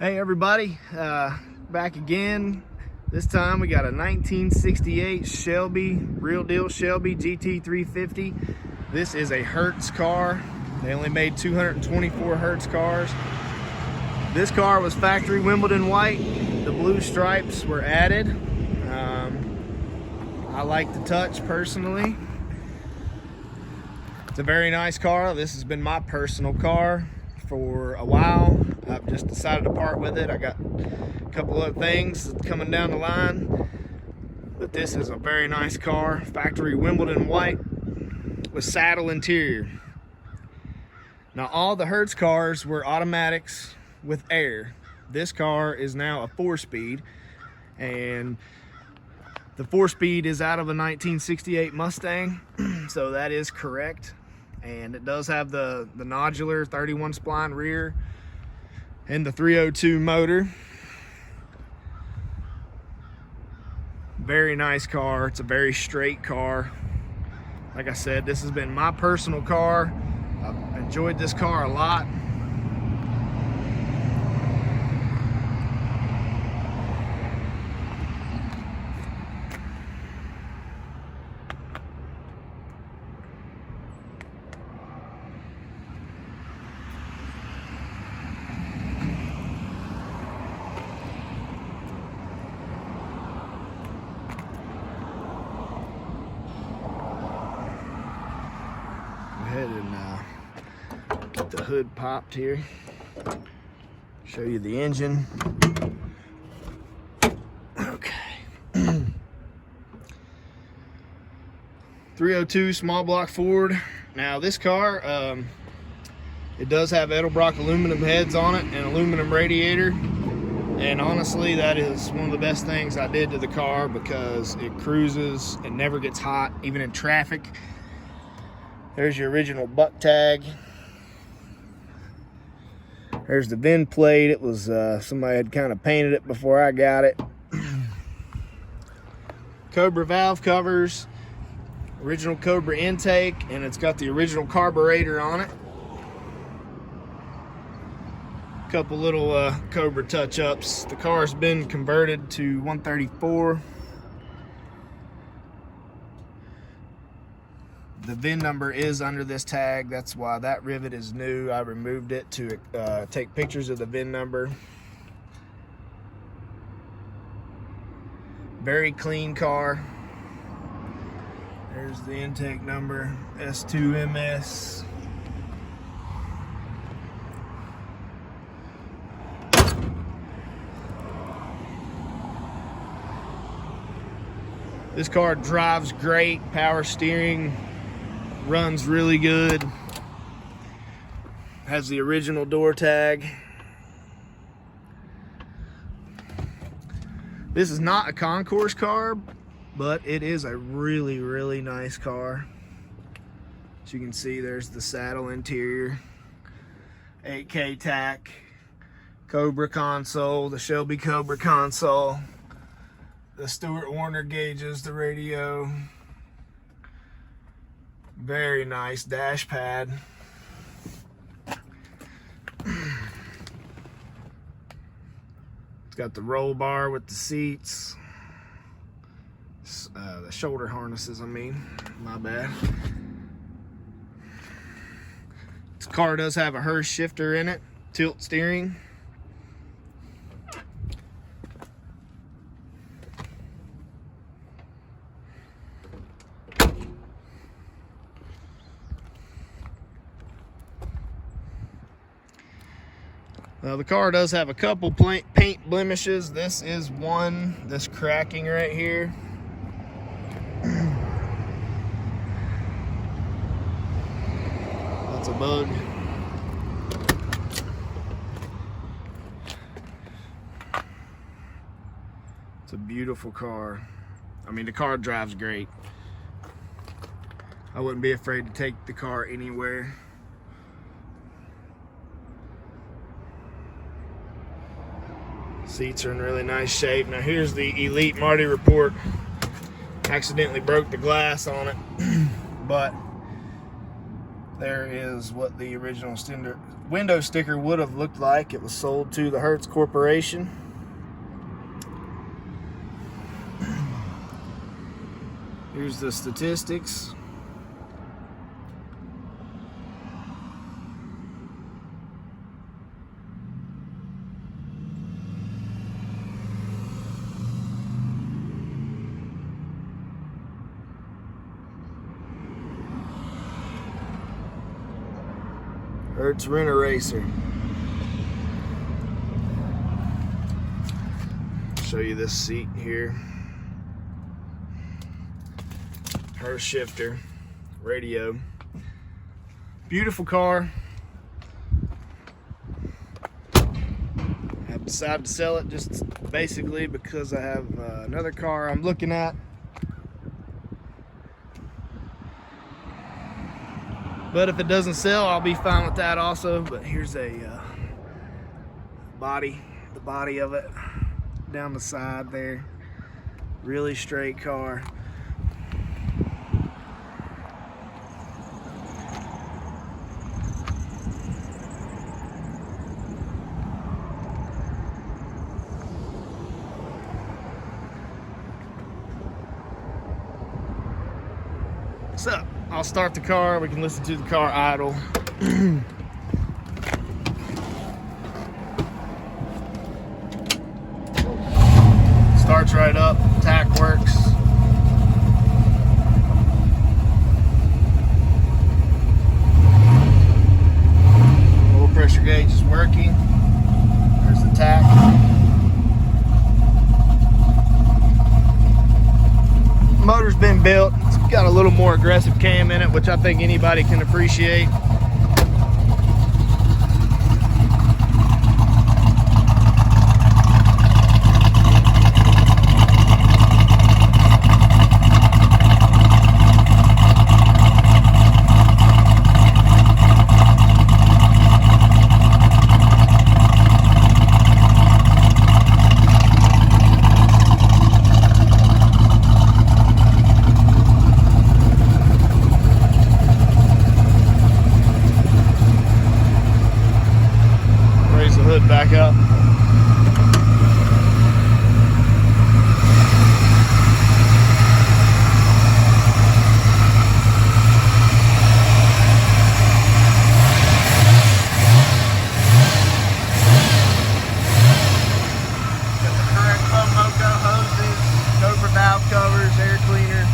Hey everybody, back again. This time we got a 1968 Shelby, real deal Shelby GT350. This is a Hertz car. They only made 224 Hertz cars. This car was factory Wimbledon White. The blue stripes were added. I like the touch personally. It's a very nice car. This has been my personal car for a while. I've just decided to part with it. I got a couple other things coming down the line, but this is a very nice car, factory Wimbledon White with saddle interior. Now all the Hertz cars were automatics with air. This car is now a 4-speed, and the 4-speed is out of a 1968 Mustang, so that is correct. And it does have the nodular 31 spline rear and the 302 motor. Very nice car. It's a very straight car. Like I said, this has been my personal car. I've enjoyed this car a lot. Go ahead and get the hood popped here. Show you the engine. Okay. 302 small block Ford. Now this car, it does have Edelbrock aluminum heads on it and aluminum radiator. And honestly, that is one of the best things I did to the car because it cruises, it never gets hot, even in traffic. There's your original buck tag. There's the VIN plate. It was somebody had kind of painted it before I got it. Cobra valve covers, original Cobra intake, and it's got the original carburetor on it. Couple little Cobra touch-ups. The car's been converted to 134. The VIN number is under this tag. That's why that rivet is new. I removed it to take pictures of the VIN number. Very clean car. There's the intake number, S2MS. This car drives great, power steering, runs really good. Has the original door tag. This is not a concourse car, but it is a really, really nice car. As you can see, there's the saddle interior, 8K tack, Cobra console, the Shelby Cobra console, the Stewart Warner gauges, the radio. Very nice dash pad. It's got the roll bar with the seats. The shoulder harnesses, I mean. My bad. This car does have a Hurst shifter in it. Tilt steering. The car does have a couple paint blemishes. This is one, this cracking right here. That's a bug. It's a beautiful car. I mean, the car drives great. I wouldn't be afraid to take the car anywhere. Seats are in really nice shape. Now here's the Elite Marty report. Accidentally broke the glass on it, but there is what the original window sticker would have looked like. It was sold to the Hertz Corporation. Here's the statistics. Hertz Rent-A-Racer. Show you this seat here. Hertz shifter, radio. Beautiful car. I've decided to sell it just basically because I have another car I'm looking at. But if it doesn't sell, I'll be fine with that also. But here's a body, the body of it down the side there. Really straight car. So I'll start the car, we can listen to the car idle. Starts right up, tack works. Oil pressure gauge is working. There's the tack. Motor's been built. It's got a little more aggressive cam in it, which I think anybody can appreciate. Back up. Got the correct Mocha hoses, Cobra valve covers, air cleaner.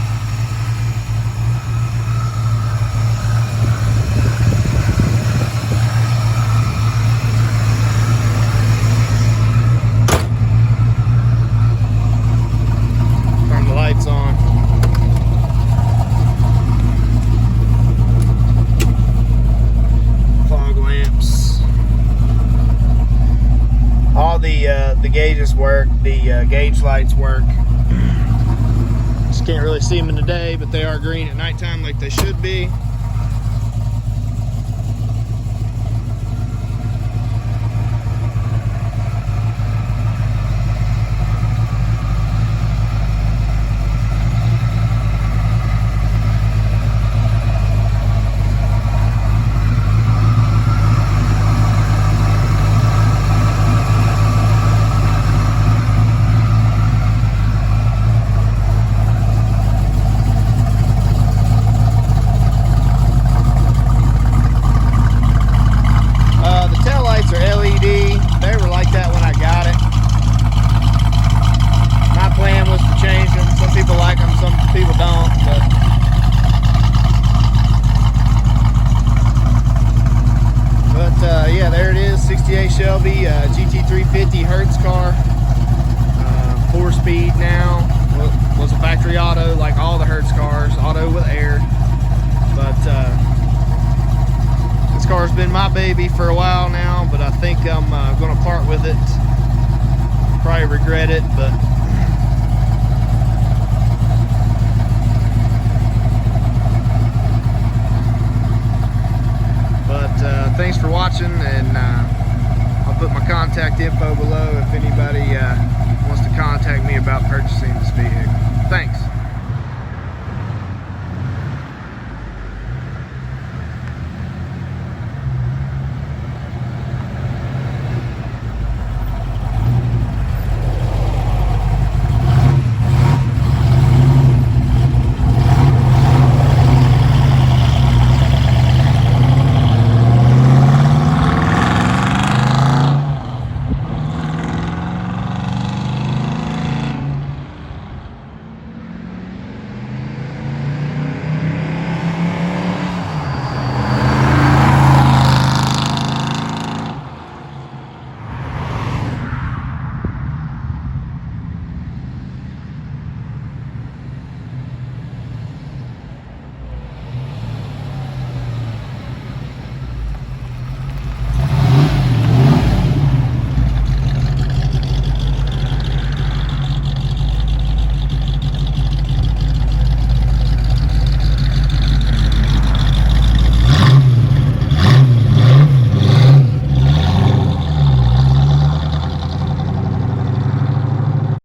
On. Fog lamps. All the gauges work. The gauge lights work. Just can't really see them in the day, but they are green at nighttime like they should be. Yeah, there it is, 68 Shelby GT350 Hertz car, 4-speed now. Was a factory auto like all the Hertz cars, auto with air. But this car's been my baby for a while now, but I think I'm going to part with it. Probably regret it, but thanks for watching, and I'll put my contact info below if anybody wants to contact me about purchasing this vehicle. Thanks.